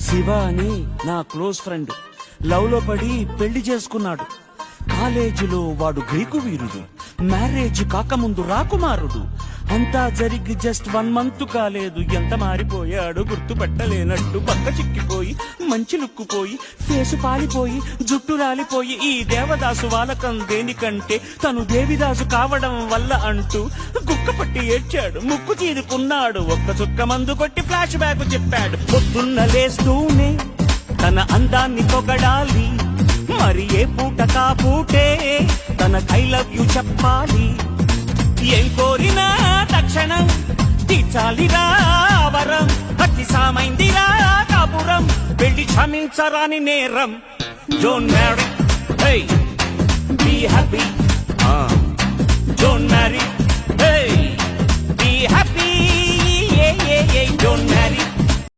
శివ అని నా close friend love లో పడి పెళ్లి చేసుకున్నాడు. కాలేజీలో వాడు గ్రీకు వీరుడు, మ్యారేజ్ కాకముందు రాకుమారుడు. అంతా జరిగి జస్ట్ 1 month కాలేదు, ఎంత మారిపోయాడు గుర్తుపట్టలేనట్టు. పక్క చిక్కిపోయి మంచి లుక్కుపోయి ఫేసు పాలిపోయి జుట్టు రాలిపోయి ఈ దేవదాసు వాలకం దేనికంటే తను దేవిదాసు కావడం వల్ల అంటూ గుక్కపట్టి ఏడ్చాడు, ముక్కు చీరుకున్నాడు. ఒక్క చుక్క మందు కొట్టి ఫ్లాష్ బ్యాక్ చెప్పాడు. పొద్దున్న లేస్తూనే తన అందాన్ని పొగడాలి, మరి ఏ పూట కాపూటే తన ఐ లవ్ యు చెప్పాలి. ఏం కోరినా తక్షణం తీర్చాలిరా వరం, అతి సామైందిరా కాపురం, పెళ్లి క్షమించరాని నేరం. Don't marry, hey be happy. Don't marry, hey be happy. Don't marry.